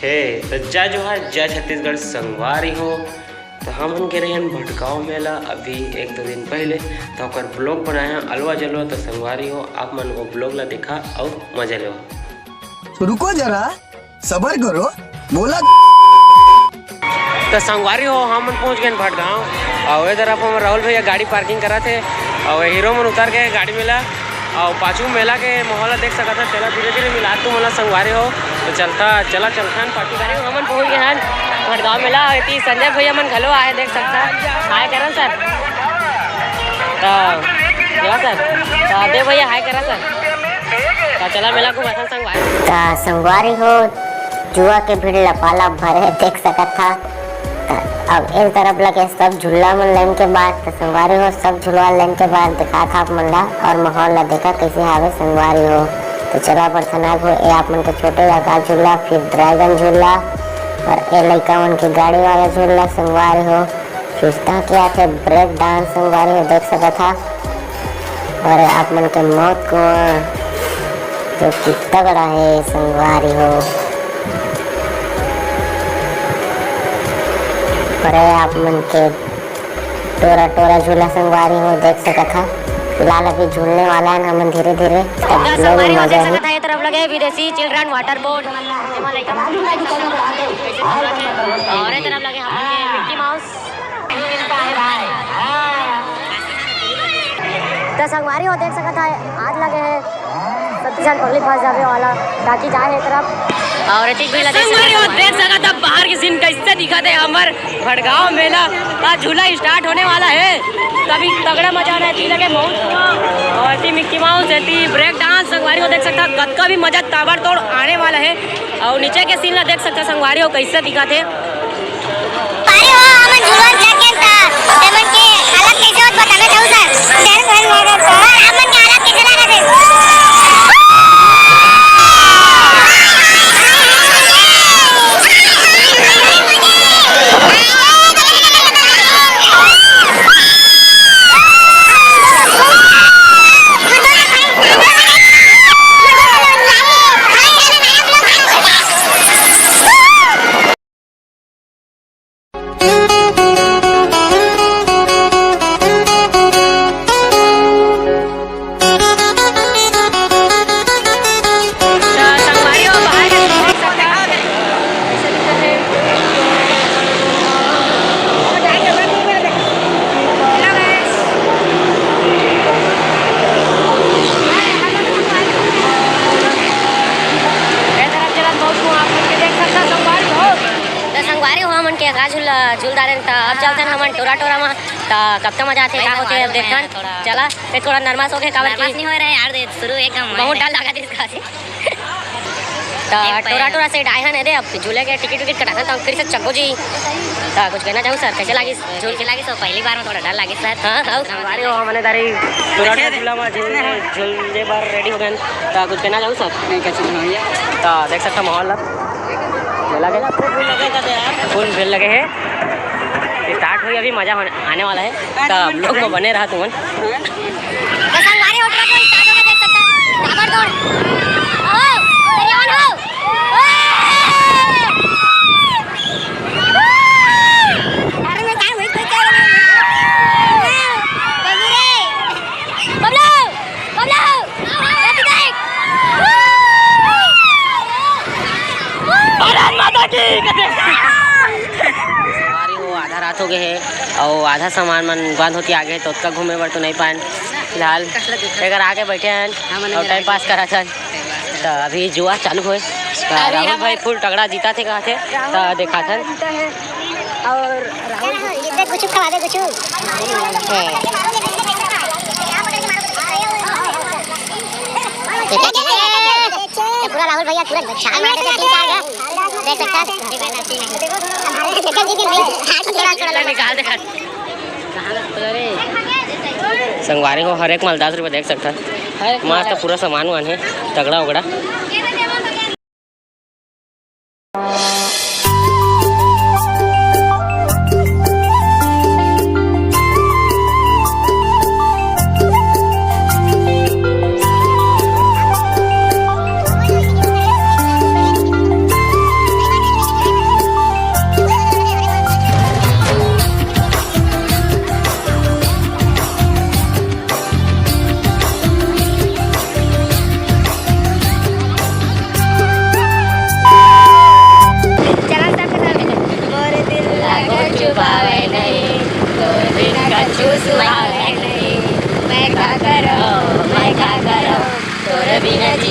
हे तो जय जोहार जय छत्तीसगढ़ संगवारी हो। तो हम उनके रहे भटगांव मेला अभी एक दो दिन पहले तो ओकर ब्लॉग बनाया अलवा जलवा। तो संगवारी हो आप मन वो ब्लॉग ला देखा और मजा लो। रुको जरा सबर करो बोला। तो संगवारी हो हम पहुँच गए भटगांव और इधर आप राहुल भैया गाड़ी पार्किंग करा थे और हीरो मन उतर के गाड़ी मिला और पाछू मेला के माहौल देख सकता था। चला धीरे धीरे मिला तू मोला संगवारी हो तो चलता पार्टी करे हमन पहुँच गए हैं भटगांव मेला। संजय भैया मन घलो आए देख सकता हाय करा सर। तो सर देव भैया हाय करा सर। तो चला मेला को बसन संगवारी हो जुआ के भीड़ लपालप भरे देख सकत था। अब इस तरफ लगे सब झूला मन लेन के बाद तो संगवारी हो सब झूला लेन के बाद दिखा था आप मन ला और माहौल ला देखा कैसे हावे संगवारी हो। तो चला बरसनाग हो ए आप मन के छोटे लगा झूला फिर ड्रैगन झूला और ए लड़का मन की गाड़ी वाला झूला संगवारी हो। फिर क्या थे ब्रेक डांस संगवारी हो देख सका था। और आप मन के मौत को जो कितना बड़ा है संगवारी हो। और आप मन के टोरा टोरा झूला संगवारी हो देख सका था। फिलहाल अभी झूलने वाला है हम धीरे धीरे मजा है। ये तरफ लगे विदेशी चिल्ड्रन वाटर बोर्ड और तरफ लगे मिक्की माउस। तो संगवारी हो देख सका था आज लगे है सतीशान पब्लिक फंस जावे वाला ताकि जाए तरफ और देख सका था बाहर की सीन कैसे दिखा थे। हमार भटगांव मेला का झूला स्टार्ट होने वाला है तभी तगड़ा मजा रहती लगे मौत और मिक्की माउस रहती ब्रेक डांस संगवारी हो देख सकता कद का भी मजा ताबड़तोड़ आने वाला है। और नीचे के सीन ला देख सकता संगवारी हो कैसे दिखा थे। झूलदार अब चलते हम टोरा टोरा में तो कब तक मजा आते का होते देखन चला पे थोड़ा नर्वस हो गए काबर की नहीं हो रहा है यार शुरू एकदम बहुत डर लगा इसका तो टोरा टोरा से आए हैं दे अब झूले के टिकट कटा था फिर से चक्को जी तो कुछ कहना चाहूँ सर कैसे लगी झूल के लगी तो पहली बार में थोड़ा डर लगी सर। हाँ हमारे हमने दारी टोरा टोरा झूला में झूलने बार रेडी हो गए तो कुछ कहना चाहूँ सर नहीं कैसे तो देख सकता माहौल लगे फुल भीड़ लगे है स्टार्ट हुई अभी मजा आने वाला है तो हम लोग को बने रहा तुमन। आधा रात हो गए है और आधा सामान मन बंद होती आगे तो उसका घूमे बर तो नहीं पाए। फिलहाल अगर आगे बैठे हैं और टाइम पास करा था तो अभी जुआ चालू हुए तो राहुल भाई फुल तगड़ा जीता थे कहा थे तो देखा था और पूरा राहुल भैया पूरा छाल मार देते 3-4 देख सकता निकाल दे संगवारी को हर एक माल 10 रुपये देख सकता है। मार तो पूरा सामान वान है तगड़ा उगड़ा।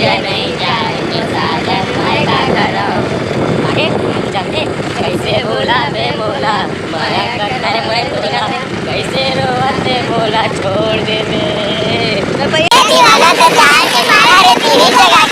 ये नहीं जाए तो साजन मायका कराओ आगे चलते कैसे बोला बे बोला माया करता रे मोरे पुदीना कैसे रोवते बोला छोड़ दे बे दीवाना तो जान के मारा रे तेरी जगह